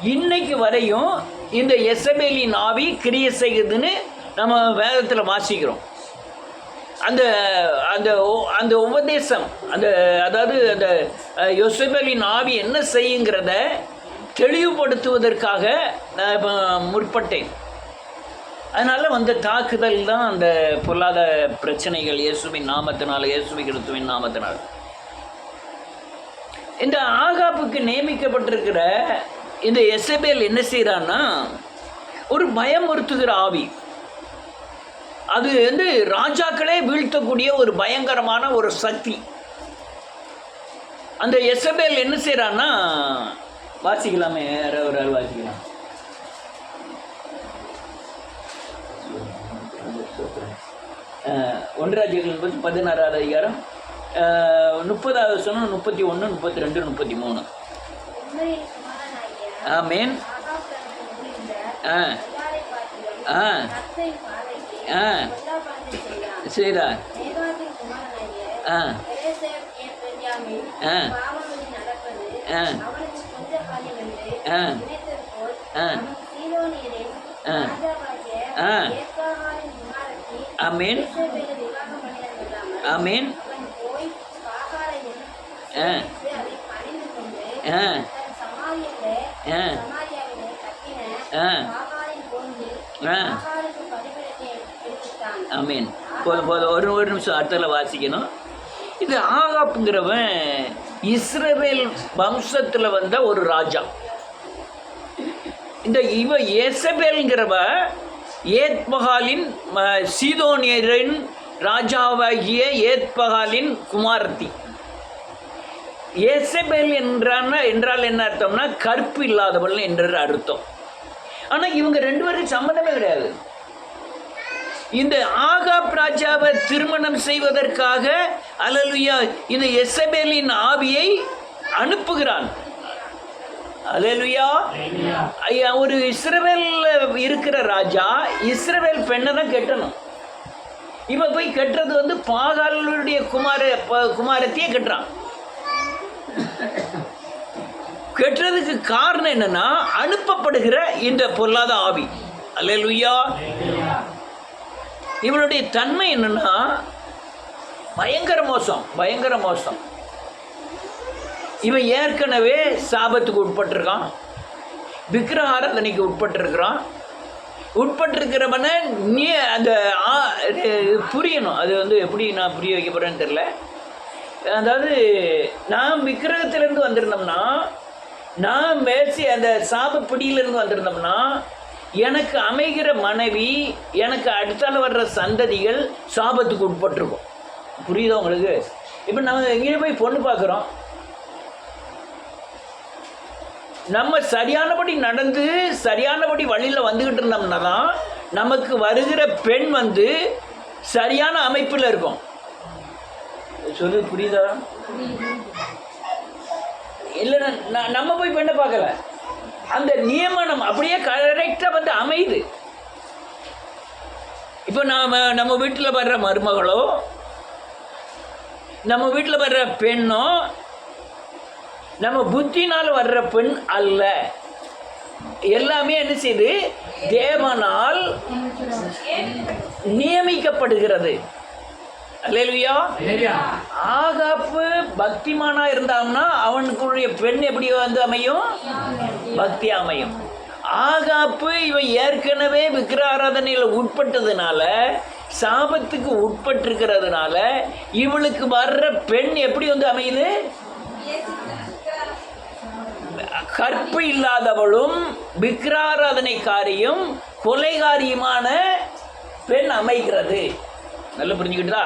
இன்னைக்கு வரையும் இந்த எசபேலின் ஆவி கிரியை செய்யுதுன்னு நம்ம வேதத்தில் வாசிக்கிறோம். அந்த அந்த அந்த உபதேசம் அதாவது அந்த எசபேலின் ஆவி என்ன செய்யுங்கிறத தெளிவுபடுத்துவதற்காக நான் முற்பட்டேன். அதனால் வந்த தாக்குதல் தான் அந்த பொல்லாத பிரச்சனைகள் இயேசுவின் நாமத்தினால், இயேசுவி கிறிஸ்துவின் நாமத்தினால். இந்த ஆகாப்புக்கு நியமிக்கப்பட்டிருக்கிற இந்த எசபேல் என்ன செய்கிறான்னா, ஒரு பயமுறுத்துகிற ஆவி. அது ராஜாக்களே வீழ்த்தக்கூடிய ஒரு பயங்கரமான ஒரு சக்தி. அந்த எசபேல் என்ன செய்கிறான்னா, வாசிக்கலாமே, வேற ஒரு ஆள் வாசிக்கலாம். 1 ராஜ்யங்கள் 16வது அதிகாரம் 30வது வசனம் 31, 32, 33. ஆமென். சரிடா. ஆமென். ஆமென். ஆமென். ஒரு நிமிஷம் அடுத்தல வாசிக்கணும். இது ஆகாப்புங்கிறவன் இஸ்ரவேல் வம்சத்தில் வந்த ஒரு ராஜா. இவ எசபேல்ங்கிறவ ஏத்பகாலின் சீதோனியரின் ராஜாவாகிய ஏத்பகாலின் குமாரத்தி. எசபேல் என்றால் என்ன அர்த்தம்னா கற்பு இல்லாதவள் என்ற அர்த்தம். ஆனால் இவங்க 2 பேருக்கு சம்மந்தமே கிடையாது. இந்த ஆகாப் ராஜாவை திருமணம் செய்வதற்காக அல்லேலூயா இந்த எசபேலின் ஆவியை அனுப்புகிறான். அல்லேலூயா. ஒரு இஸ்ரவேல்ல இருக்கிற ராஜா இஸ்ரவேல் பெண்ணை தான் கெட்டணும். இவன் போய் கெட்டுறது பாகாலுடைய குமாரத்தையே கெட்டுறான். கெட்டுறதுக்கு காரணம் என்னன்னா, அனுப்பப்படுகிற இந்த பொல்லாத ஆவி. அல்லேலூயா. இவனுடைய தன்மை என்னன்னா, பயங்கர மோசம், பயங்கர மோசம். இவன் ஏற்கனவே சாபத்துக்கு உட்பட்டிருக்கான், விக்கிரகாராதனைக்கு உட்பட்டிருக்கிறான். உட்பட்டிருக்கிறவனை நீ அந்த புரியணும். அது எப்படி நான் புரிய வைக்க போகிறேன்னு தெரில. அதாவது நான் விக்கிரகத்திலேருந்து வந்திருந்தோம்னா, நான் மேசி அந்த சாப பிடியிலிருந்து வந்திருந்தோம்னா, எனக்கு அமைகிற மனைவி, எனக்கு அடுத்தால வர்ற சந்ததிகள் சாபத்துக்கு உட்பட்டிருக்கும். புரியுதா உங்களுக்கு? இப்போ நம்ம எங்கேயும் போய் பொண்ணு பார்க்குறோம், நம்ம சரியானபடி நடந்து சரியானபடி வழியில் வந்துக்கிட்டு இருந்தோம்னா தான் நமக்கு வருகிற பெண் சரியான அமைப்பில் இருக்கும். சொல்லு, புரியுதா? இல்லை, நம்ம போய் பெண்ணை பார்க்கல, அந்த நியமனம் அப்படியே கரெக்டாக அமையுது. இப்போ நம்ம வீட்டில் வர்ற மருமகளோ, நம்ம வீட்டில் வர்ற பெண்ணோ நம்ம புத்தினால் வர்ற பெண் அல்ல. எல்லாமே என்ன செய்யுது? தேவனால் நியமிக்கப்படுகிறது. அல்லேலூயா. ஆகாப்பு பக்திமானா இருந்தான்னா அவனுக்குரிய பெண் எப்படி அமையும்? பக்தி அமையும். ஆகாப்பு இவன் ஏற்கனவே விக்கிரகாராதனையில் உட்பட்டதுனால, சாபத்துக்கு உட்பட்டிருக்கிறதுனால இவளுக்கு வர்ற பெண் எப்படி அமையுது? கற்பு இல்லாதவளும் விக்கிரகாராதனைக்காரியும் கொலைகாரியுமான பெண் அமைகிறது. நல்லா புரிஞ்சுக்கிட்டா?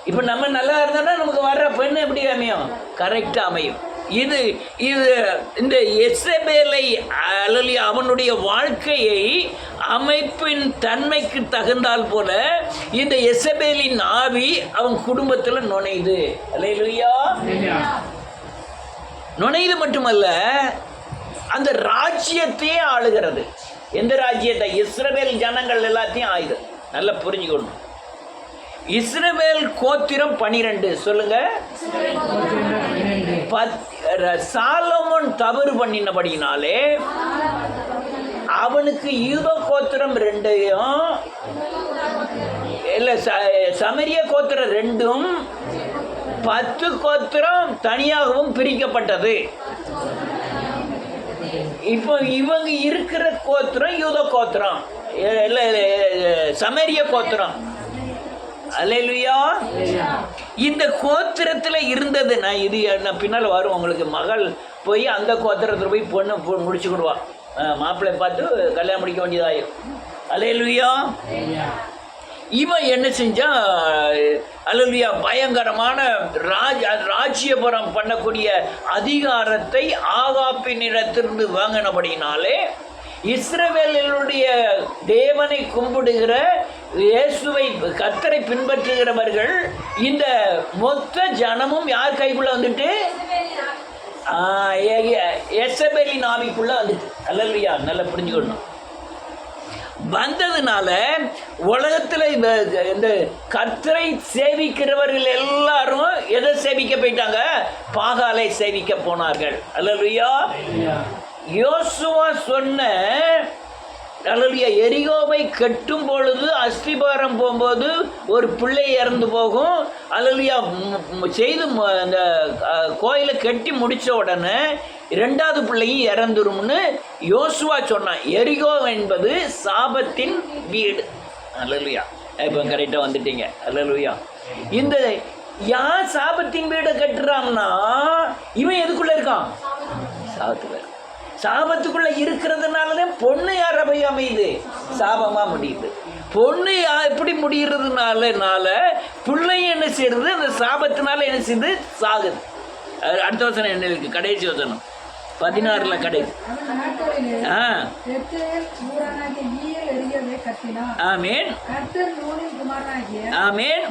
இப்போ நம்ம நல்லா இருந்தோம்னா நமக்கு வர்ற பெண் எப்படி அமையும்? கரெக்டாக அமையும். இது இந்த எசபேலை அல்லது அவனுடைய வாழ்க்கையை அமைப்பின் தன்மைக்கு தகுந்தால் போல இந்த எசபேலின் ஆவி அவன் குடும்பத்தில் நுழையுது. அல்லேலூயா. நுழையுது மட்டுமல்ல, அந்த ராஜ்யத்தையே ஆளுகிறது. எந்த ராஜ்யத்தை? இஸ்ரவேல் ஜனங்கள் எல்லாத்தையும் ஆயுது. நல்லா புரிஞ்சுக்கணும். இஸ்ரவேல் கோத்திரம் 12 சொல்லுங்க. சாலமோன் தவறு பண்ணினபடினாலே அவனுக்கு யூத கோத்திரம் 2யும் இல்லை சமரிய கோத்திரம் 2ம் 10 கோத்திரம் தனியாகவும் பிரிக்கப்பட்டது. இப்போ இவங்க இருக்கிற கோத்திரம் யூத கோத்திரம், இல்லை சமரிய கோத்திரம். அல்லேலூயா. இந்த கோத்திரத்தில் இருந்தது, நான் பின்னால் வரும் உங்களுக்கு. மகள் போய் அந்த கோத்திரத்தில் போய் பொண்ணு முடிச்சுக்கிடுவா, மாப்பிள்ளை பார்த்து கல்யாணம் முடிக்க வேண்டியதாயிரும். அல்லேலூயா. இவன் என்ன செஞ்சா, அல்லேலூயா, பயங்கரமான ராஜ்யபுரம் பண்ணக்கூடிய அதிகாரத்தை ஆகாப்பினிடத்திலிருந்து வாங்கினபடினாலே இஸ்ரவேலுடைய தேவனை கும்பிடுகிற இயேசுவை கர்த்தரை பின்பற்றுகிறவர்கள் இந்த மொத்த ஜனமும் யார் கைக்குள்ள வந்துட்டு, எசபேலின் ஆவிக்குள்ள வந்துட்டு. அல்லேலூயா. நல்லா புரிஞ்சுக்கணும். வந்ததுனால உலகத்தில் இந்த கர்த்தரை சேவிக்கிறவர்கள் எல்லாரும் எதை சேவிக்க போயிட்டாங்க? பாகாலை சேவிக்க போனார்கள். அல்லேலூயா. யோசுவா சொன்ன அல்லேலூயா, எரிகோவை கட்டும் பொழுது அஸ்திபாரம் போகும்போது ஒரு பிள்ளை இறந்து போகும். அல்லேலூயா, செய்து அந்த கோயிலை கட்டி முடித்த உடனே 2வது பிள்ளையும் இறந்துரும்னு யோசுவா சொன்னான். எரிகோ என்பது சாபத்தின் வீடு. அல்லேலூயா. இப்போ கரெக்டாக வந்துட்டீங்க. அல்லேலூயா. இந்த யார் சாபத்தின் வீடை கட்டுறான்னா, இவன் எதுக்குள்ளே இருக்கான்? சாபத்துக்குள்ள. சாபத்துக்குள்ளே இருக்கிறதுனாலதான் பொண்ணு யார போய் அமையுது? சாபமாக முடியுது. பொண்ணு எப்படி முடிகிறதுனால பிள்ளை என்ன செய்யுது? அந்த சாபத்தினால என்ன செய்யுது? சாகுது. அடுத்த வசனம் என்ன இருக்கு? கடைசி வசனம் 16 கடைசி. ஆமென். ஆமென்.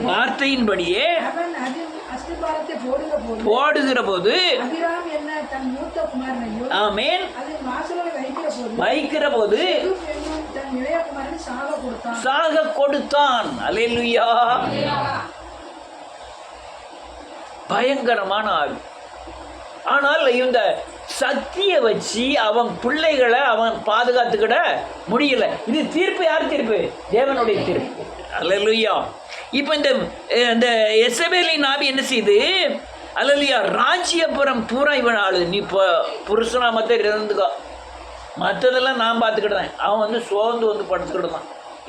வார்த்தையின்படியே போடுகிற போது, ஆமென், வைக்கிற போது சாக கொடுத்தான். அல்லேலூயா. பயங்கரமான ஆள். ஆனால் இந்த சக்தியை வச்சு அவன் பிள்ளைகளை அவன் பாதுகாத்துக்கிட முடியல. இது தீர்ப்பு. யார் தீர்ப்பு? தேவனுடைய தீர்ப்பு. அல்லேலூயா. இப்போ இந்த எசபேலின் ஆவி என்ன செய்யுது? அல்லேலூயா, ராஜ்யபுரம் பூரா இவன் ஆளு. நீ இப்போ புருஷனா மற்ற இருந்துக்கோ, மற்றதெல்லாம் நான் பார்த்துக்கிட்டேன். அவன் சோர்ந்து படுத்துக்கிட்டு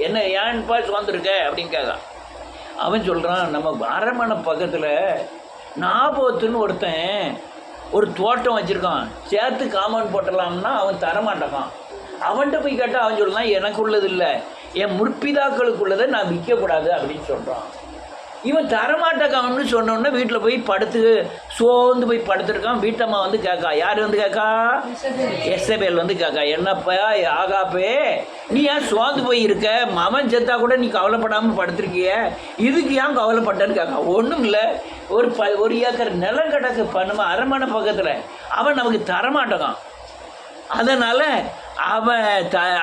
என்ன ஏன்ப்பா சோர்ந்துருக்க அப்படின்னு கேட்கான். அவன் சொல்கிறான், நம்ம அரண்மனை பக்கத்தில் நாபோத்துன்னு ஒருத்தன் ஒரு தோட்டம் வச்சுருக்கான், சேர்த்து காம்பவுண்ட் போட்டலாம்னா அவன் தரமாட்டான். அவன்கிட்ட போய் கேட்டால் அவன் சொல்லலாம், எனக்கு உள்ளது இல்லை, என் முற்பிதாக்களுக்கு உள்ளதை நான் விற்கக்கூடாது அப்படின்னு சொல்கிறான். இவன் தரமாட்டக்கான்னு சொன்னோன்னே வீட்டில் போய் சோர்ந்து போய் படுத்துருக்கான். வீட்டம்மா கேட்கா. யார் கேட்கா? எசபேல் கேட்கா, என்னப்பா ஆகாப்பே, நீ ஏன் சோர்ந்து போய் இருக்க? மவன் செத்தா கூட நீ கவலைப்படாமல் படுத்துருக்கிய, இதுக்கு ஏன் கவலைப்பட்டேன்னு கேட்கா. ஒன்றும் இல்லை, ஒரு ஏக்கர் நிலம் கிடக்கு பண்ணுமா அரண்மனை பக்கத்தில், அவன் நமக்கு தரமாட்டக்கான். அதனால்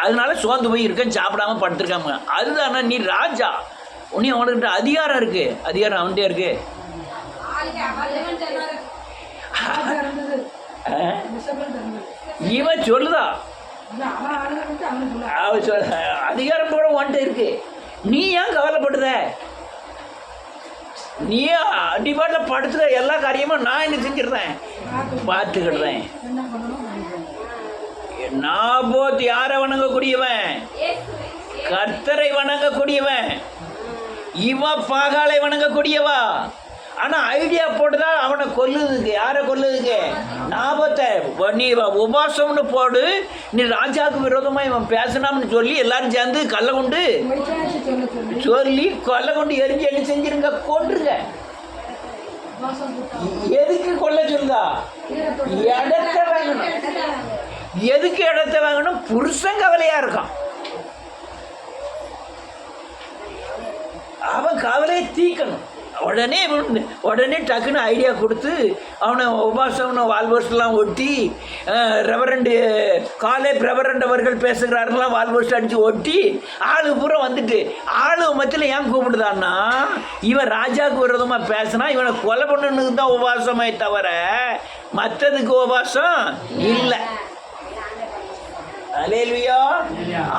அதனால சோர்ந்து போய் இருக்கேன், சாப்பிடாம படுத்துருக்காம. அதுதானே நீ ராஜா, உன்னை அவனுக்கிட்ட அதிகாரம் இருக்கு. அதிகாரம் அவன்கிட்ட இருக்கு. இவன் சொல்லுதா, அவன் சொல்ல அதிகாரம் கூட உன்கிட்ட இருக்கு, நீ ஏன் கவலைப்படுத? நீ அடிபாட்டில் படுத்துக்க, எல்லா காரியமும் நான் என்ன செஞ்சிருந்தேன் பார்த்துக்கிடுறேன். நாபோத் யாரை வணங்கக்கூடியவன்? கர்த்தரை வணங்கக்கூடியவன். இவன் பாகாலை வணங்கக்கூடியவா. ஆனால் ஐடியா போட்டுதான் அவனை கொல்லுதுக்கு. யாரை கொல்லுதுக்கு? நாபத்தை. நீ உபாசம்னு போடு, நீ ராஜாவுக்கு விரோதமாக இவன் பேசினாம்னு சொல்லி எல்லாரும் சேர்ந்து கல்லை கொண்டு எரிஞ்சு என்ன செஞ்சிருங்க, கொன்றுங்க. எதுக்கு கொல்ல சொல்லுதா? இடத்த வாங்கணும். எதுக்கு இடத்த வாங்கணும்? புருஷன் கவலையா இருக்கான். அவன் கவலையை தீக்கணும். உடனே டக்குன்னு ஐடியா கொடுத்து அவனை உபாசம்னு வால்போஸ்ட்லாம் ஒட்டி ரெவரண்டு ரெவரண்ட் அவர்கள் பேசுகிறாருலாம் வால்போஸ்ட் அடித்து ஒட்டி ஆளு பூரா வந்துட்டு ஆளு மத்தியில் ஏன் கூப்பிடுதான்னா இவன் ராஜாவுக்கு விரோதமாக பேசினா இவனை கொலை பண்ணணுக்கு தான் உபாசமே தவிர மற்றதுக்கு உபாசம் இல்லை. அல்லேலூயா.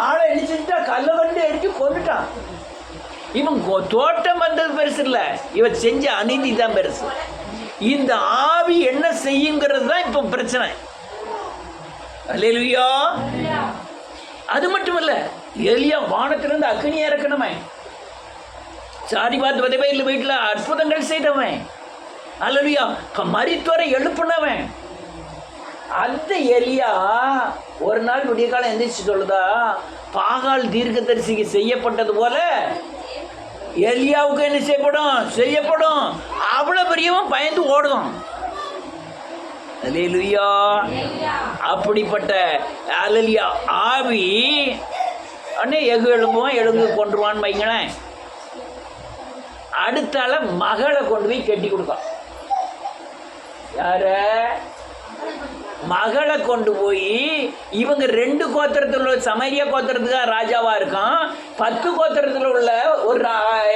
ஆளை இடிச்சுட்டா கல்லை வந்து எடுத்து கொண்டுட்டான். இவன் தோட்டம் வந்தது பெருசு இல்லை, இவன் செஞ்ச அநீதி தான் பெருசு. இந்த ஆவி என்ன செய்யுங்கிறது தான் இப்போ பிரச்சனை. அல்லேலூயா. அது மட்டும் இல்லை, எலியா வானத்திலிருந்து அக்னியா இறக்கணுமே, சாரிபாத் வதைவையில் வீட்டில் அற்புதங்கள் செய்தவன். அல்லேலூயா. மரித்தோரை எழுப்புனவன். அந்த எலியா ஒரு நாள் விடிய காலம் எந்திரிச்சு சொல்லுதா, பாகால் தீர்க்கதரிசிக்கு செய்யப்பட்டது போல எலியாவுக்கு என்ன செய்யப்படும். அவ்வளோ பெரியவன் பயந்து ஓடுதான். அல்லேலூயா. அப்படிப்பட்ட அல்லேலூயா ஆவி அண்ணே எழுங்கு கொண்டுருவான்னு வைங்களேன். அடுத்தால மகளை கொண்டு போய் கட்டி கொடுத்தான். யார? மகளை கொண்டு போய் இவங்க 2 கோத்திரத்தில் உள்ள சமரியா கோத்திரத்துக்கு ராஜாவா இருக்கான். 10 கோத்திரத்தில் உள்ள ஒரு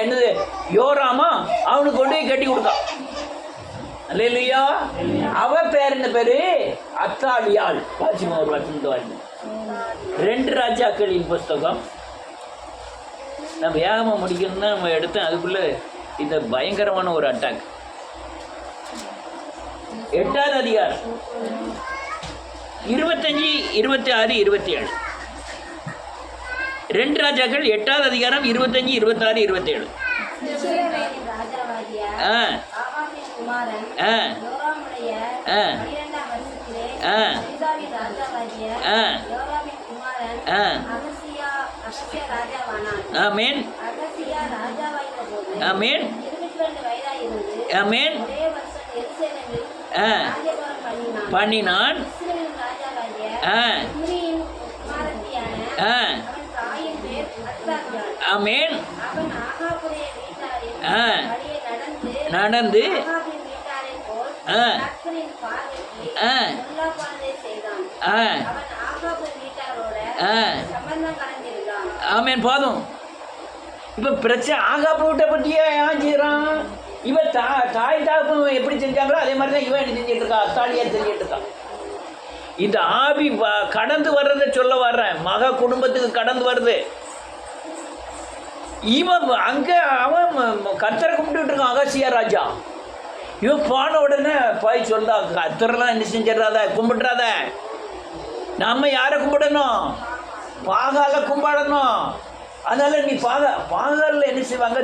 என்னது யோராமா அவனுக்கு கொண்டு போய் கட்டி கொடுத்தான். அல்லேலூயா. அவ பேர் என்ன பேரு? அத்தாலியாள். வாசிமா ஒரு வசனம் 2 ராஜாக்களின் புஸ்தகம். நம்ம வேகமாக முடிக்கணும்னு நம்ம எடுத்தேன், அதுக்குள்ள இந்த பயங்கரமான ஒரு அட்டாக். 8ஆவது அதிகாரம் 25, 26, 27. 2 ராஜாக்கள் 8ஆவது அதிகாரம் 25, 26, 27. ஆமென். ஆமென். ஆமென். பண்ணினான். ஆமென். நடந்து ஆமென். போதும். இப்ப பிரச்சனை ஆகாப்பு விட்ட பற்றியா ஏன் செய்யறான்? இவன் தாய் தாப்பு எப்படி செஞ்சாங்களோ அதே மாதிரி தான் இவன் என்ன செஞ்சிட்டு இருக்கான், அத்தாலியா செஞ்சிட்டு இருக்கான். இந்த ஆவி கடந்து வர்றதை சொல்ல வர்றேன். மக குடும்பத்துக்கு கடந்து வருது. இவன் அங்க அவன் கர்த்தரை கும்பிட்டு இருக்கான், அகசியா ராஜா. இவன் போன உடனே போய் சொல்றா, கர்த்தரெல்லாம் என்ன செஞ்சிடறாத, கும்பிடுறாத. நம்ம யாரை கும்பிடணும்? பாகால கும்பிடணும். அதனால நீ பாகாலில் என்ன செய்வாங்க,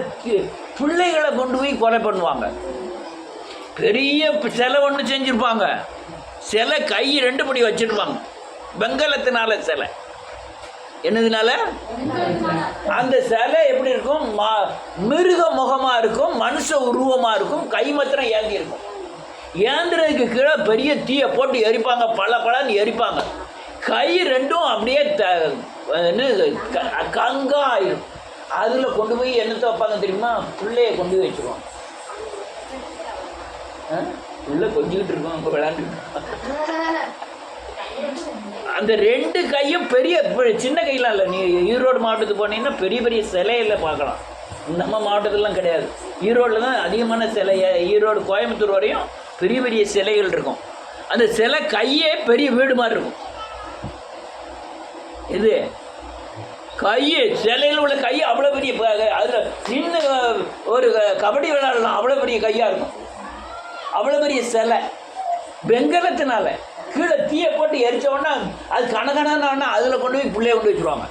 பிள்ளைகளை கொண்டு போய் கொலை பண்ணுவாங்க. பெரிய சிலை ஒன்று செஞ்சுருப்பாங்க. சிலை கை 2 படி வச்சிருப்பாங்க. வெங்கலத்தினால சிலை. என்னதுனால? அந்த சிலை எப்படி இருக்கும்? மிருக முகமாக இருக்கும், மனுஷ உருவமாக இருக்கும், கை மாத்திரம் ஏந்தி இருக்கும். ஏந்திரதுக்கு கீழே பெரிய தீயை போட்டு எரிப்பாங்க, பலன்னு எரிப்பாங்க. கை 2ம் அப்படியே கங்கா ஆயிரும். அதில் கொண்டு போய் என்னத்தை வைப்பாங்க தெரியுமா? பிள்ளைய கொண்டு போய் வச்சுருவாங்க. பிள்ளை கொஞ்சிக்கிட்டு இருக்கோம், அங்கே விளையாண்டுக்கிட்டு. அந்த 2 கையும் பெரிய சின்ன கையெல்லாம் இல்லை. நீ ஈரோடு மாவட்டத்துக்கு போனீங்கன்னா பெரிய பெரிய சிலையில் பார்க்கலாம். நம்ம மாவட்டத்திலாம் கிடையாது. ஈரோடில் தான் அதிகமான சிலை. ஈரோடு கோயம்புத்தூர் வரையும் பெரிய பெரிய சிலைகள் இருக்கும். அந்த சிலை கையே பெரிய வீடு மாதிரி இருக்கும். இது கை சிலையில் உள்ள கை அவ்வளோ பெரிய, அதில் நின்று ஒரு கபடி விளையாடலாம், அவ்வளோ பெரிய கையாக இருக்கும். அவ்வளோ பெரிய சிலை வெங்கலத்தினால கீழே தீயை போட்டு எரிச்சோன்னா அது கணக்கணானா அதில் கொண்டு போய் பிள்ளைய கொண்டு வச்சுருவாங்க.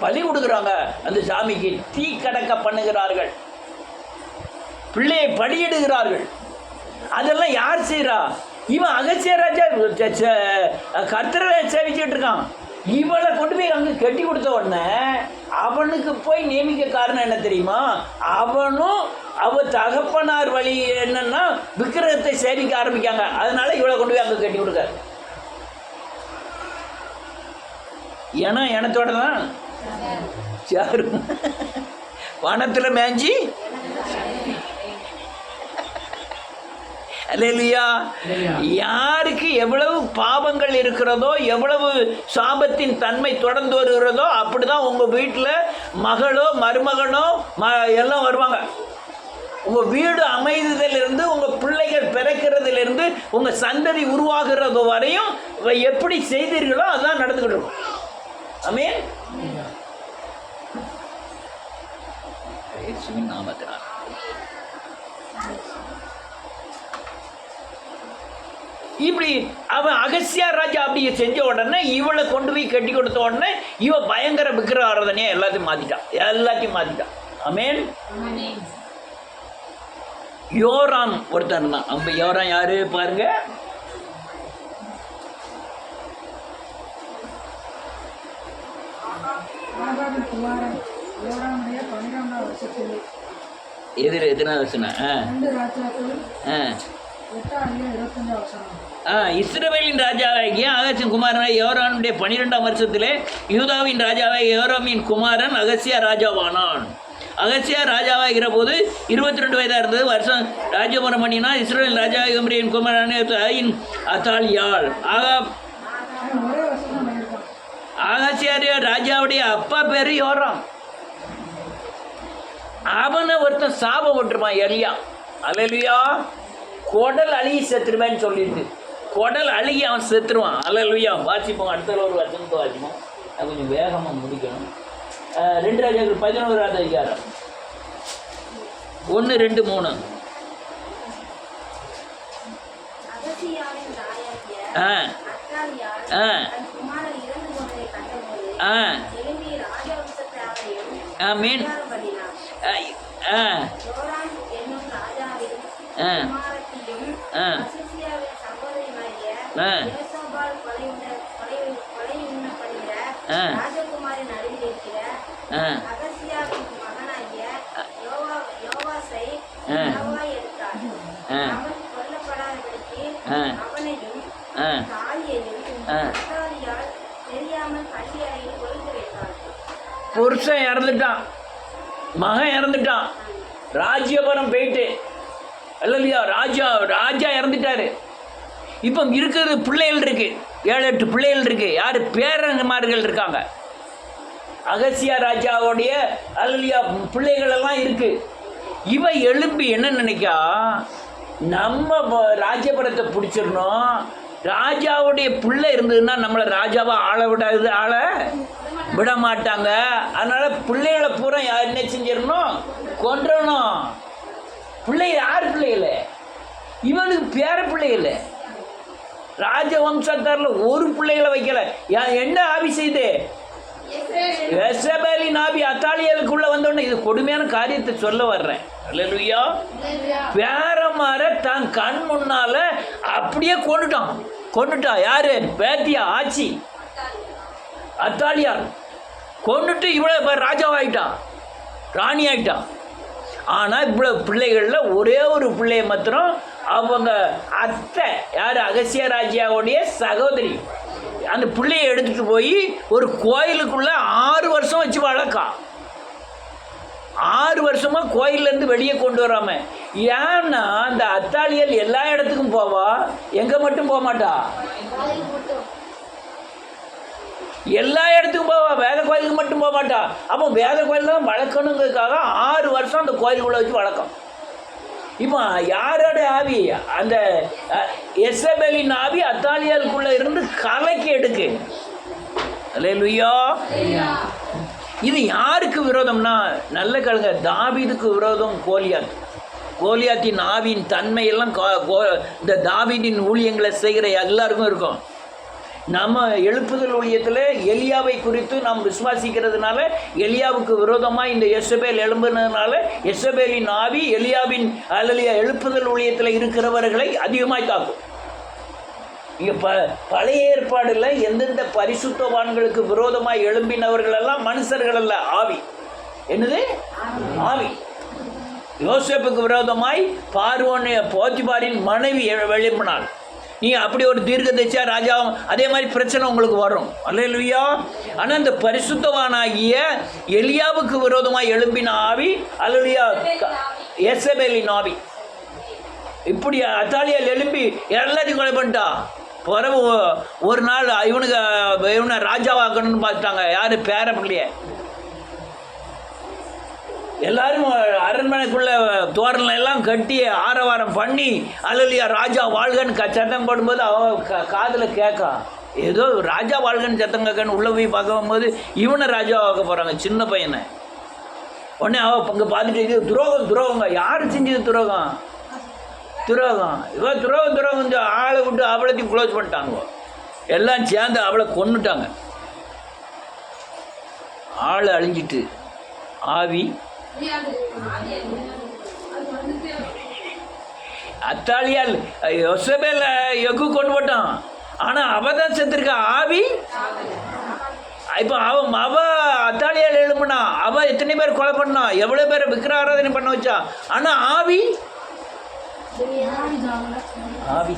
பலி கொடுக்குறாங்க அந்த சாமிக்கு. தீ கடக்க பண்ணுகிறார்கள், பிள்ளையை படியிடுகிறார்கள். அதெல்லாம் யார் செய்கிறா? இவன் அகசிய ராஜா கர்த்தரை சேவிச்சுட்டு இருக்கான். இவளை கொண்டு போய் அங்கே கட்டி கொடுத்த உடனே அவனுக்கு போய் நியமிக்க காரணம் என்ன தெரியுமா? அவனும் அவ தகப்பனார் வழி என்னன்னா விக்கிரகத்தை சேவிக்க ஆரம்பிக்காங்க. அதனால இவளை கொண்டு போய் அங்கே கட்டி கொடுக்காரு. ஏன்னா எனத்தோட தான் சாரு வனத்தில் மேய்ஞ்சி அல்லேலூயா. யாருக்கு எவ்வளவு பாவங்கள் இருக்கிறதோ, எவ்வளவு சாபத்தின் தன்மை தொடர்ந்து வருகிறதோ, அப்படிதான் உங்க வீட்டில் மகளோ மருமகனோ எல்லாம் வருவாங்க. உங்க வீடு அமைதலிருந்து, உங்க பிள்ளைகள் பிறக்கிறதுலேருந்து, உங்க சந்ததி உருவாகிறது வரையும் எப்படி செய்தீர்களோ அதுதான் நடந்துகிட்டு இருக்கும். ஆமென். நாமத்தினால் இப்படி அவன் அகசியா ராஜா அப்படி செஞ்ச உடனே இவளை கொண்டு போய் கட்டி கொடுத்த உடனே இவ பயங்கர விக்கிர ஆராதனையா எல்லாத்தையும் மாத்திட்டான். ஆமென். யோராம் ஒருத்தன் தான். அப்ப யோராம் யாரு பாருங்க. எத்தனை வருஷம்? இஸ்ரவேலின் ராஜாவாகிய ஆகாசின் குமாரன் யோரானுடைய 12ஆம் வருஷத்திலே யூதாவின் ராஜாவாகிய யோராமின் குமாரன் அகசியா ராஜாவானான். அகசியா ராஜாவாகிற போது 22 வயதாக இருந்தது. வருஷம் ராஜபுரம் பண்ணினா இஸ்ரவேல் ராஜாவின் குமாரன் அத்தாலியாள். ஆகாசியா ராஜாவுடைய அப்பா பேரு யோராம். அவனை ஒருத்தன் சாபம் விட்டுருப்பான், எலியா. அல்லேலூயா. குடல் அழுகி செத்துருவேன்னு சொல்லிட்டு குடல் அழுகி அவன் செத்துருவான். அல்லேலூயா. வாசிப்போம். அடுத்த ஒரு வசனத்தை வாசிப்போம். நான் கொஞ்சம் வேகமாக முடிக்கணும். 2 ராஜாக்கள் 11ஆவது அதிகாரம் 1, 2, 3. ஆமென். புருஷன் இறந்துட்டான், மகன் இறந்துட்டான், ராஜ்யபுரம் போயிட்டு. அல்லையா, ராஜா இறந்துட்டாரு. இப்போ இருக்கிறது பிள்ளைகள் இருக்கு, 7-8 பிள்ளைகள் இருக்கு. யாரு? பேரன்மார்கள் இருக்காங்க. அகசியா ராஜாவுடைய அல்லையா பிள்ளைகள் எல்லாம் இருக்கு. இவ எழும்பி என்ன நினைக்கா, நம்ம ராஜ்யபுரத்தை பிடிச்சிடணும், ராஜாவுடைய பிள்ளை இருந்ததுன்னா நம்மளை ராஜாவா ஆள விட மாட்டாங்க. அதனால பிள்ளைகளை பூரா என்ன செஞ்சிடணும், கொன்றணும். யார் பிள்ளைகள? இவனுக்கு பேர பிள்ளைகள. ராஜவம்சத்தாரில் ஒரு பிள்ளைகளை வைக்கல. என்ன ஆவி செய்து? எசபேலின் ஆவி அத்தாலியலுக்குள்ள வந்தோடனே இது கொடுமையான காரியத்தை சொல்ல வர்றேன். அல்லேலூயா. பேரமார தான் கண் முன்னால அப்படியே கொண்டுட்டான். யாரு? பேத்தியா ஆச்சி அத்தாலியார் கொண்டுட்டு இவ்வளோ ராஜாவாயிட்டான், ராணி ஆயிட்டான். ஆனால் இவ்வளோ பிள்ளைகளில் ஒரே ஒரு பிள்ளைய மாத்திரம் அவங்க அத்தை, யார்? அகசியா ராஜாவுடைய சகோதரி. அந்த பிள்ளையை எடுத்துகிட்டு போய் ஒரு கோயிலுக்குள்ள 6 வருஷம் வச்சு வளர்க்கா. 6 வருஷமாக கோயிலேருந்து வெளியே கொண்டு வராம. ஏன்னா அந்த அத்தாலியல் எல்லா இடத்துக்கும் போவா, எங்கே மட்டும் போக மாட்டா, எல்லா இடத்துக்கும் போவா, வேத கோயிலுக்கு மட்டும் போக மாட்டா. அப்போ வேத கோயில் தான் வளர்க்கணுங்கிறதுக்காக 6 வருஷம் அந்த கோயிலுக்குள்ளே வச்சு வளர்க்கும். இப்போ யாரோட ஆவி? அந்த எசபேலின் ஆவி அத்தாலியாளுக்குள்ளே இருந்து கலக்கி எடுக்கு. அல்லேலூயா. இது யாருக்கு விரோதம்னா, நல்ல கழுங்க, தாவீதுக்கு விரோதம். கோலியாத்தின் ஆவியின் தன்மையெல்லாம் இந்த தாவீதின் ஊழியங்களை செய்கிற எல்லாருக்கும் இருக்கும். நம்ம எழுப்புதல் ஊழியத்தில் எலியாவை குறித்து நாம் விசுவாசிக்கிறதுனால, எலியாவுக்கு விரோதமாக இந்த எசபேல் எழும்புனதுனால எசபேலின் ஆவி எலியாவின் எழுப்புதல் ஊழியத்தில் இருக்கிறவர்களை அதிகமாய் தாக்கும். இங்கே பழைய ஏற்பாடில் எந்தெந்த பரிசுத்தவான்களுக்கு விரோதமாக எழும்பினவர்கள் எல்லாம் மனுஷர்கள் அல்ல, ஆவி. என்னது? ஆவி. யோசேப்புக்கு விரோதமாய் பார்வோன் போத்திபாரின் மனைவி எழுப்பினாள். நீ அப்படி ஒரு தீர்க்கதரிசியா ராஜாவும் அதே மாதிரி பிரச்சனை உங்களுக்கு வரும். அல்லேலூயா. ஆனால் இந்த பரிசுத்தவானாகிய எலியாவுக்கு விரோதமாக எழும்பின ஆவி, அல்லேலூயா, யேசபேலின் ஆவி. இப்படி அத்தாலியால் எழும்பி எல்லாத்தையும் கொலை பண்ணிட்டா. பிறகு ஒரு நாள் இவனை ராஜாவாக்கணும்னு பார்த்துட்டாங்க. யார்? பேர பிள்ளைய. எல்லாரும் அரண்மனைக்குள்ள தோரணம் எல்லாம் கட்டி ஆரவாரம் பண்ணி அல்லையா ராஜா வாழ்கன்னு சத்தம் போடும்போது அவன் காதில் கேட்கா. ஏதோ ராஜா வாழ்கன்னு சத்தம் கேட்கன்னு உள்ளே போய் பார்க்கும்போது இவனை ராஜாவாக்க போகிறாங்க, சின்ன பையனை. உடனே அவள் அங்கே பார்த்துட்டு இது துரோகம். யார் செஞ்சது துரோகம்? இவன் துரோகம் ஆளை விட்டு அவளைத்தையும் க்ளோஸ் பண்ணிட்டாங்க. எல்லாம் சேர்ந்து அவளை கொன்னுட்டாங்க. ஆள் அழிஞ்சிட்டு ஆவி அத்தாலியால் யோசபேல் எக்கு கொண்டு போட்டான். ஆனால் அவ தான் செத்துருக்கா. ஆவி இப்போ அவ அத்தாலியால் எழுப்புனா. அவ எத்தனை பேர் கொலை பண்ணா, எவ்வளோ பேரை விக்கிர ஆராதனை பண்ண வச்சா. ஆனால் ஆவி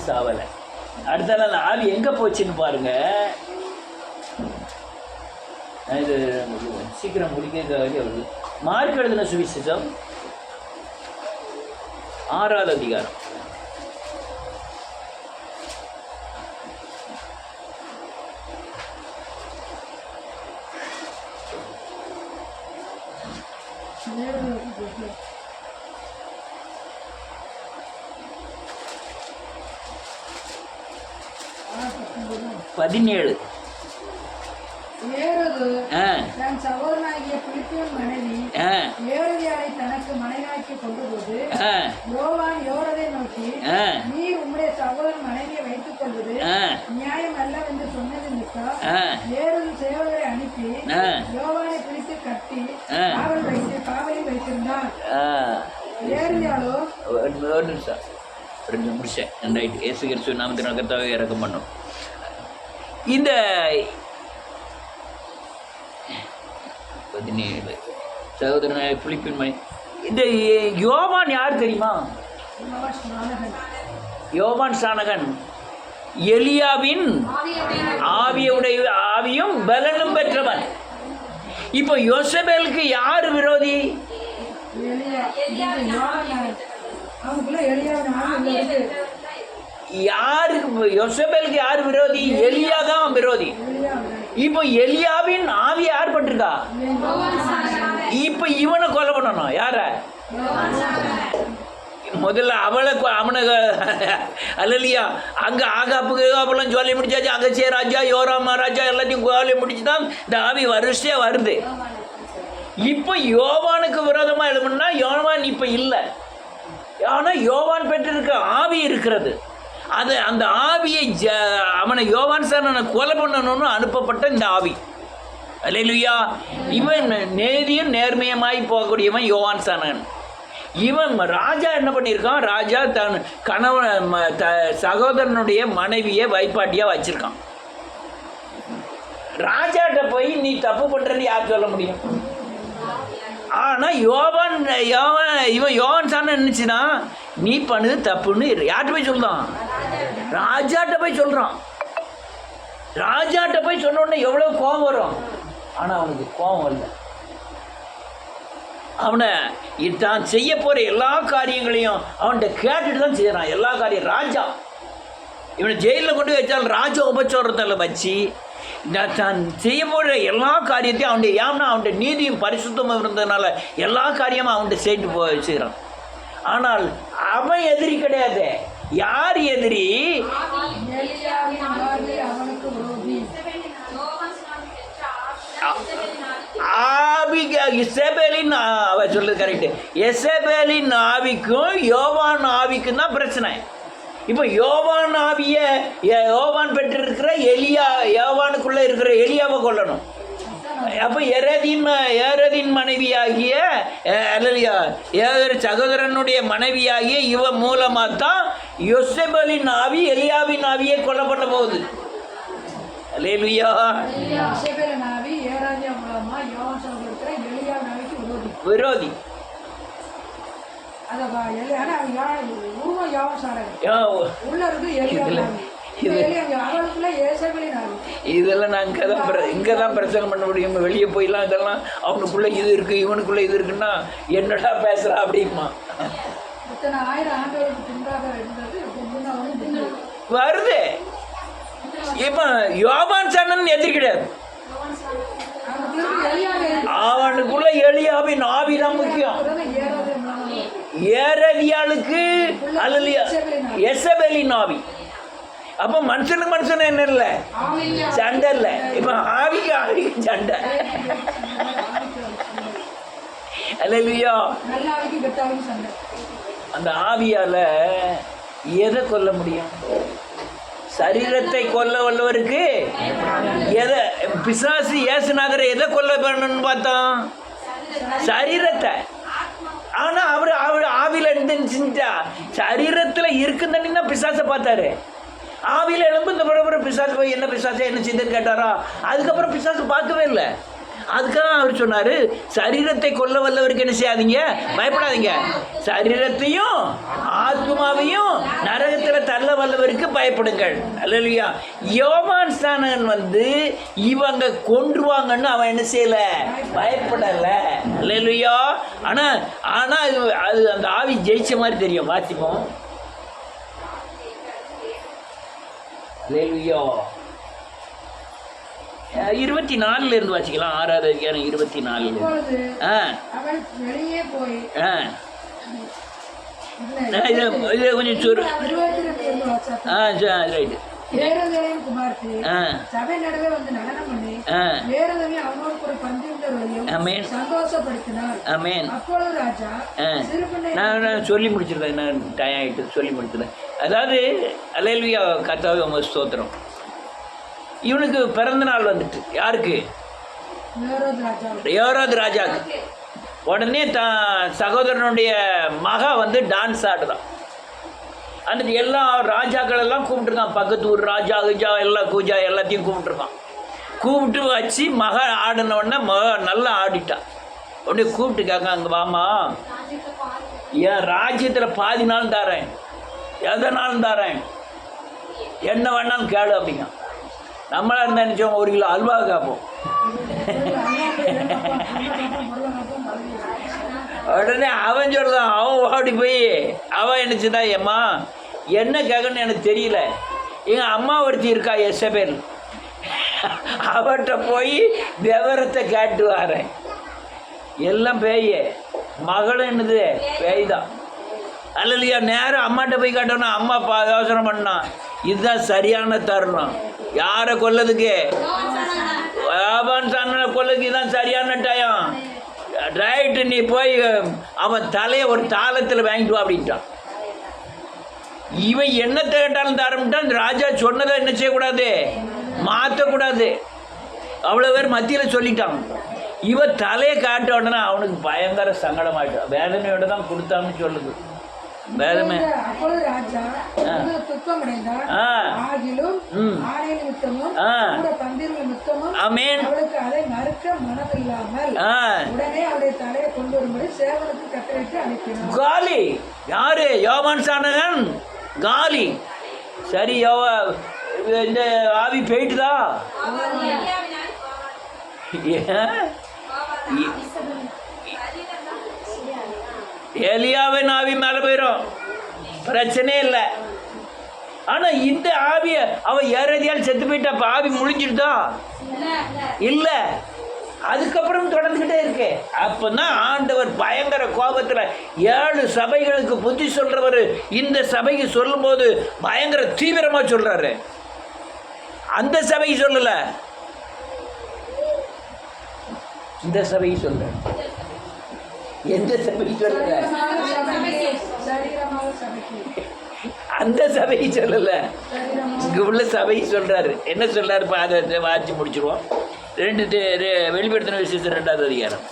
சாவலை. அடுத்த நாள் ஆவி எங்கே போச்சுன்னு பாருங்க. இது சீக்கிரம் முடிக்கிறது. மார்க் எழுதின சுவிசேஷம் 6வது அதிகாரம். தன் சகோதரனாகிய பிலிப்பின் மனைவி ஏரோதியாளை தனக்கு மனைவியாக்கி கொண்டபோது யோவான் யோரதை நோக்கி, நீர் உம்முடைய சகோதரன் மனைவியை வைத்துக் கொள்வது நியாயம் அல்லவென்று சொன்னது நிமித்தம் ஏரோது சேவகரை அனுப்பி யோவானை பிடித்து கட்டி காவலில் வைத்திருந்தார். ஏரோதியாளோ இறக்கம் பண்ணும். இந்த 17 சகோதரன் பிலிப்பின் மணி. இந்த யோவான் யார் தெரியுமா? யோவான் ஸ்நானகன் எலியாவின் ஆவியும் பலனும் பெற்றவன். இப்போ யோசபேலுக்கு யார் விரோதி? யாருக்கு? யோசபேலுக்கு யார் விரோதி? எலியா தான் விரோதி. இப்போ எலியாவின் ஆவி யார் பட்டிருக்கா? இப்போ இவனை கொலை பண்ணணும். யார? முதல்ல அவனை அல்லையா. அங்கே ஆகாப்புலாம் ஜோலி முடிச்சாச்சு. அகசிய ராஜா, யோராமா ராஜா எல்லாத்தையும் ஜோலி முடிச்சு தான் இந்த ஆவி வரிசையாக வருது. இப்போ யோவானுக்கு விரோதமாக எழுப்புனா யோவான் இப்போ இல்லை. ஆனால் யோவான் பெற்றிருக்க ஆவி இருக்கிறது. அது அந்த ஆவியை அவனை யோவான் சாரனை கொலை பண்ணணும்னு அனுப்பப்பட்ட இந்த ஆவி. அல்லேலூயா. இவன் நேதியும் நேர்மையமாய் போகக்கூடியவன் யோவான் சாரன். இவன் ராஜா என்ன பண்ணியிருக்கான்? ராஜா தன் கணவன் சகோதரனுடைய மனைவியை வைப்பாட்டியாக வச்சிருக்கான். ராஜாட்ட போய் நீ தப்பு பண்ணுறன்னு யார் சொல்ல முடியும்? ஆனால் இவன் யோவான் சாரன் நினச்சினா நீ பண்ணுது தப்புன்னு யார்கிட்ட போய் சொல்கிறான்? ராஜாட்ட போய் சொல்கிறான். ராஜாட்ட போய் சொன்ன உடனே எவ்வளோ கோபம் வரும். ஆனால் அவனுக்கு கோபம் இல்லை. அவனை தான் செய்ய போகிற எல்லா காரியங்களையும் அவன்கிட்ட கேட்டுட்டு தான் செய்கிறான். எல்லா காரியம் ராஜா இவனை ஜெயிலில் கொண்டு வச்சாலும் ராஜா உபச்சோரத்தில் வச்சு தான் செய்ய போகிற எல்லா காரியத்தையும் அவன்கிட்ட நீதியும் பரிசுத்தமும் இருந்ததுனால எல்லா காரியமும் அவன்கிட்ட செய்து செய்கிறான். ஆனால் அவன் எதிரி கிடையாது. யார் எதிரி? இசபேலின் அவ சொல்லுது கரெக்டு. எசபேலின் ஆவிக்கும் யோவான் ஆவிக்கும் தான் பிரச்சனை. இப்போ யோவான் ஆவியை யோவான் பெற்றிருக்கிற யோவானுக்குள்ளே இருக்கிற எலியாவை கொல்லணும். அப்போ ஏரதின் மனைவியாகிய சகோதரனுடைய மனைவியாகிய இவ மூலமாக தான் யோசேபலின் ஆவி எலியாவின் ஆவியை கொலை பண்ண போகுது. அல்லேலூயா. விரோதி. இதெல்லாம் நான் இங்கே தான் பிரச்சனை பண்ண முடியும். வெளியே போயிடலாம். இதெல்லாம் அவனுக்குள்ளே இது இருக்குது, இவனுக்குள்ளே இது இருக்குன்னா என்னடா பேசுகிறா அப்படிமா வருது. இப்போ யோவான் சாணன் எதிரி கிடையாது. அவனுக்குள்ள எலியாவின் ஆவிதான் முக்கியம். ஏரதியாளுக்கு அல்லது எசபேலின் ஆவி. அப்போ மனுஷனுக்கு மனுஷன் என்ன இல்லை, சண்டை இல்லை. இப்போ ஆவிக்கு ஆவிக்கு சண்டை. அல்லேலூயா. அந்த ஆவியால எதை கொல்ல முடியும்? சரீரத்தை கொல்ல வல்லவருக்கு எதை? பிசாசு ஏசுநாதரை எதை கொல்ல பண்ணணும்னு பார்த்தோம்? சரீரத்தை. ஆனால் அவர் ஆவியில் இருந்துச்சுட்டா சரீரத்தில் இருக்குன்னு தான் பிசாசை பார்த்தாரு. ஆவியில் எழும்பு இந்த பிறகு பிசாசு போய் என்ன பிசாசை என்ன செய்துன்னு கேட்டாரா? அதுக்கப்புறம் பிசாசு பார்க்கவே இல்லை. அதுக்காக அவர் சொன்னார், சரீரத்தை கொல்ல வல்லவருக்கு என்ன செய்யாதீங்க, பயப்படாதீங்க. சரீரத்தையும் ஆத்மாவையும் நரகத்தில் தள்ள வல்லவருக்கு பயப்படுங்கள். அல்லேலூயா. யோவான் ஸ்நானகன் இவங்க கொன்றுவாங்கன்னு அவன் என்ன செய்யல, பயப்படலை. அல்லேலூயா. ஆனால் அது அந்த ஆவி ஜெயிச்ச மாதிரி தெரியும். வாசிப்போம். அல்லேலூயா. 24 இருந்து வாசிக்கலாம். 6வது அதிகாரம் 24. இது கொஞ்சம் சொல். ரைட்டு. நான் சொல்லி முடிச்சிருக்கேன். நான் டைம் ஆகிட்டு சொல்லி முடிச்சிருக்கேன். அதாவது அல்லேலூயா, கர்த்தாவே ஸ்தோத்திரம். இவனுக்கு பிறந்த நாள் வந்துட்டு. யாருக்கு? ஏரோது ராஜாவுக்கு. உடனே சகோதரனுடைய மக டான்ஸ் ஆடுதான். அந்த எல்லா ராஜாக்கள் எல்லாம் கூப்பிட்டுருக்கான். பக்கத்து ஊர் ராஜா கிஜா எல்லாம் கூஜா எல்லாத்தையும் கூப்பிட்டுருக்கான். கூப்பிட்டு வச்சு மக ஆடினோடனே நல்லா ஆடிட்டான். உடனே கூப்பிட்டு கேட்க, அங்கே வாமா, என் ராஜ்யத்தில் பாதி நாள் தரேன், எதனாலும் தரேன், என்ன வேணாலும் கேளு அப்படிங்க. நம்மளா இருந்தா நினச்சோம் 1 கிலோ அல்வா கேட்போம். உடனே அவன் சொல்கிறான். அவன் ஓடி போய் அவன் என்னச்சுதா, ஏம்மா என்ன கேட்கணும்னு எனக்கு தெரியல, எங்கள் அம்மா ஒருத்தி இருக்கா எசபேல், அவர்கிட்ட போய் விவரத்தை கேட்டு வரேன். எல்லாம் பேய். மகளும் என்னது பேய் தான். அல்லையா. நேரம் அம்மாட்ட போய் கேட்டோன்னா அம்மா யோசனை பண்ணான், இதுதான் சரியான தருணம். யாரை கொல்லதுக்கு? யோவான் ஸ்நானனை கொல்லதுக்கு இதுதான் சரியான டயம். ரைட்டு, நீ போய் அவன் தலையை ஒரு தாளத்தில் வாங்கிட்டு வா அப்படின்ட்டான். இவன் என்னத்தை கேட்டாலும் தரமிட்டான். ராஜா சொன்னதை என்ன செய்யக்கூடாது, மாற்றக்கூடாது. அவ்வளோ பேர் மத்தியில் சொல்லிட்டான். இவன் தலையை காட்ட உடனே அவனுக்கு பயங்கர சங்கடமாயிட்டான். வேதனையோடு தான் கொடுத்தான்னு சொல்லுது வேதமே. காலி யாரு? யோவான் ஸ்நானகன் காலி. சரி, இந்த ஆவி போயிட்டுதா? எலியாவின் ஆவி மேலே போயிடும், பிரச்சனையே இல்லை. ஆனால் இந்த ஆவியை அவன் ஏறதியால் செத்து போயிட்டா. அப்போ ஆவி முடிஞ்சிடுதா? இல்லை, அதுக்கப்புறம் தொடர்ந்துக்கிட்டே இருக்கு. அப்போ தான் ஆண்டவர் பயங்கர கோபத்தில் 7 சபைகளுக்கு புத்தி சொல்கிறவர் இந்த சபைக்கு சொல்லும்போது பயங்கர தீவிரமாக சொல்கிறாரு. அந்த சபைக்கு சொல்லலை, இந்த சபைக்கு சொல்ற. எந்த சபைக்கு சொல்லல? அந்த சபைக்கு சொல்லல, இங்க உள்ள சபைக்கு சொல்றாரு. என்ன சொல்றாரு? அதை வாட்சி முடிச்சிருவோம். வெளிப்படுத்தின விசேஷம் 2வது அதிகாரம்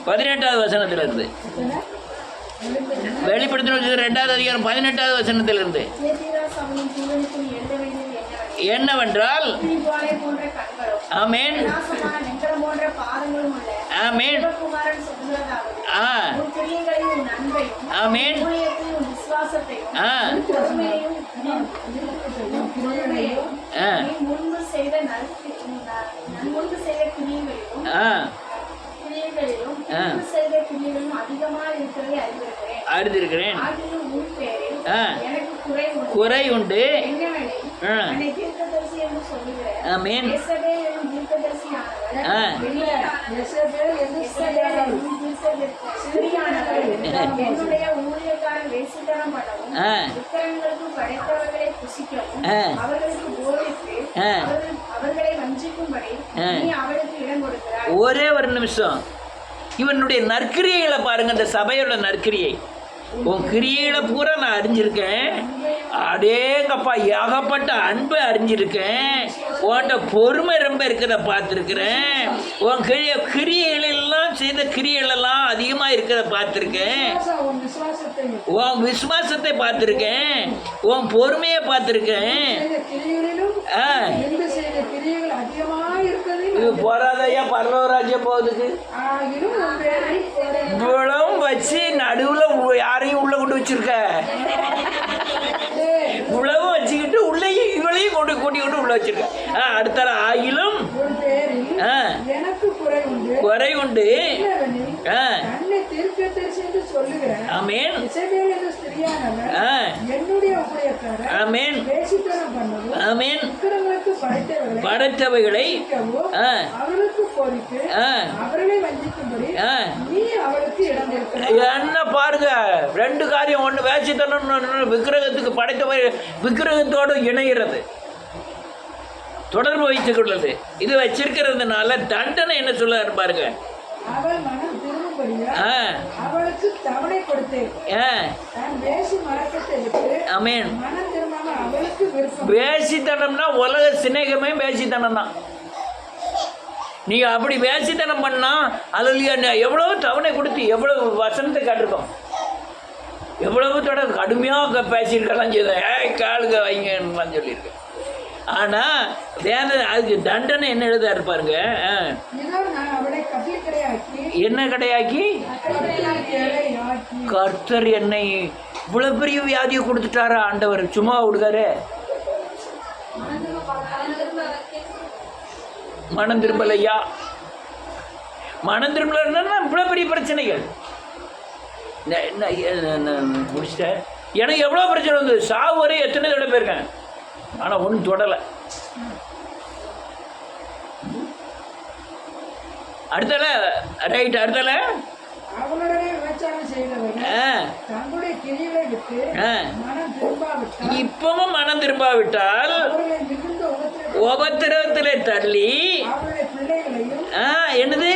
18வது வசனத்திலிருந்து. வெளிப்படுத்தின விசேஷம் 2வது அதிகாரம் 18வது வசனத்திலிருந்து. என்னவென்றால் தீபாலை போன்ற கண்களும் ஆமென் பிரகாசமான வெண்கலம் போன்ற பாதங்களும் உள்ள ஆமென் தேவகுமாரன் சொல்லுவதாவது ஆ உன் கிரியைகளையும் உன் அன்பையும் ஆமென் ஊழியத்தையும் உன் விசுவாசத்தையும் ஆ உன் பொறுமையையும் உன் பொறுமையையும் ஆ நீ முன்பு செய்த முன்பு செய்த கிரியைகளிலும் ஆ முன்பு செய்த கிரியைகளிலும் அதிகமாக இருக்கிறதை அறிந்திருக்கிறேன். அறிந்திருக்கிறேன். ஆகிலும் உன் பேரில் ஆ எனக்கு குறை உண்டு. என்னவெனில் ஆ என்னை தீர்க்கதரிசி என்று சொல்லுகிறேன். ஆமென் யேசபேல் என்னும் தீர்க்கதரிசியானவள் ஆ யேசபேல் என்னும் ஸ்திரீயானவள் என்னுடைய ஊழியக்காரன் வேசித்தனம் பண்ணவும் ஆ விக்கிரகங்களுக்கு படைத்தவர்களை புசிக்கவும் ஆ அவர்களுக்கு போதித்து ஆ அவர்களை வஞ்சிக்கும்படி நீ அவளுக்கு இடம் கொடுக்கிறாய். ஒரே ஒரு நிமிஷம், இவனுடைய நற்கிரியைகளை பாருங்க. இந்த சபையோட நற்கிரியை உன் கிரியைகளை பூரா நான் அறிஞ்சிருக்கேன். அடேங்கப்பா, ஏகப்பட்ட அன்பை அறிஞ்சிருக்கேன். உன்கிட்ட பொறுமை ரொம்ப இருக்கிறத பார்த்துருக்குறேன். உன் கிரியைகளெல்லாம் செய்த கிரியைகளெல்லாம் அதிகமாக இருக்கிறத பார்த்துருக்கேன். உன் விசுவாசத்தை பார்த்துருக்கேன். உன் பொறுமையை பார்த்துருக்கேன். ஆ இது போராதையா பரலோராஜ்யம் போகுதுக்கு இவ்வளவும் வச்சு நடுவில் யாரையும் உள்ள கொண்டு வச்சிருக்க. இவ்வளவும் வச்சுக்கிட்டு உள்ளேயும் இவளையும் கொண்டு உள்ள வச்சிருக்க. அடுத்த ஆகிலும் குறை உண்டு. ஆமென் ஆமென் ஆமென் படைத்தவைகளை என்ன பாருங்க, ரெண்டு காரியம். ஒன்று வேசித்தனம், விக்கிரகத்துக்கு படைத்தவை விக்கிரகத்தோடு இணைகிறது, தொடர்பு வைத்துக் கொள்ளுது. இது வச்சிருக்கிறதுனால தண்டனை என்ன சொல்ல பாருங்க. ஆமென். வேசித்தனம்னா உலக சிநேகமே வேசித்தனம் தான். நீங்க அப்படி வேசித்தனம் பண்ணா அதில் எவ்வளவு தவணை கொடுத்து எவ்வளவு வசனத்தை காட்டிருக்கோம், எவ்வளவு தொடர் கடுமையாக பேசியிருக்கலாம் செய்த காலுங்க வைங்கன்னு சொல்லியிருக்கேன். ஆனால் அதுக்கு தண்டனை என்ன எழுத இருப்பாருங்க. என்ன கடையாக்கி கர்த்தர் என்னை இவ்வளவு பெரிய வியாதியை கொடுத்துட்டாரா ஆண்டவர், சும்மா விடுகாரு. மனம் திரும்பலையா, மனம் திரும்பலன்னா இவ்வளோ பெரிய பிரச்சனைகள் முடிச்சிட்டேன். எனக்கு எவ்வளோ பிரச்சனை வந்தது, சாவு வரை எத்தனை தடவை போயிருக்கேன், ஆனால் ஒன்றும் தொடலை. அடுத்தல ரைட், அடுத்தல இப்பவும் மனம் திரும்பாவிட்டால் உபத்திரவத்திலே தள்ளி என்னது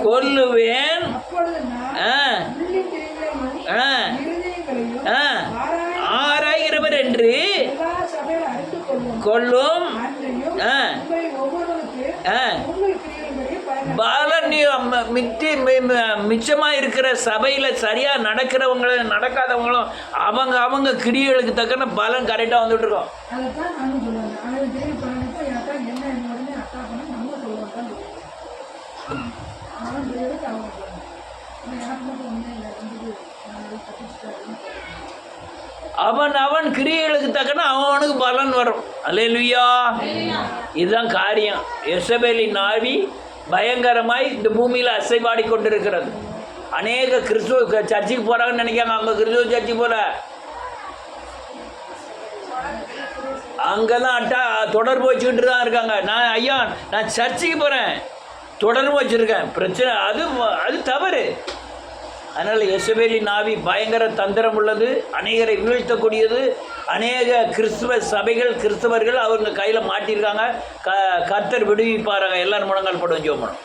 கொல்லுவேன், ஆராய்கிறவர் என்று கொல்லும். பலன் மிச்சமா இருக்கிற சபையில சரியா நடக்கிறவங்களும் நடக்காதவங்களும் அவங்க கிரியைகளுக்கு தக்கன பலன் கரெக்டா வந்துட்டு இருக்கோம். அவன் கிரியைகளுக்கு தக்கன அவனுக்கு பலன் வரும். அல்லேலூயா. இதுதான் காரியம். யேசபேலின் ஆவி பயங்கரமாய் இந்த பூமியில் அசைவாடி கொண்டிருக்கிறது. அநேக கிறிஸ்துவ சர்ச்சுக்கு போகிறாங்கன்னு நினைக்காங்க, அவங்க கிறிஸ்துவ சர்ச்சுக்கு போல அங்கெல்லாம் தொடர்பு வச்சுக்கிட்டு தான் இருக்காங்க. நான் சர்ச்சுக்கு போகிறேன், தொடர்பு வச்சுருக்கேன், பிரச்சனை அது தவறு. அதனால் யேசபேலின் ஆவி பயங்கர தந்திரம் உள்ளது, அநேகரை வீழ்த்தக்கூடியது. அநேக கிறிஸ்துவ சபைகள் கிறிஸ்தவர்கள் அவங்க கையில் மாட்டியிருக்காங்க. கர்த்தர் விடுவிப்பாருங்க. எல்லாரும் முழங்கால் போட்டு ஜெபம் பண்ணணும்.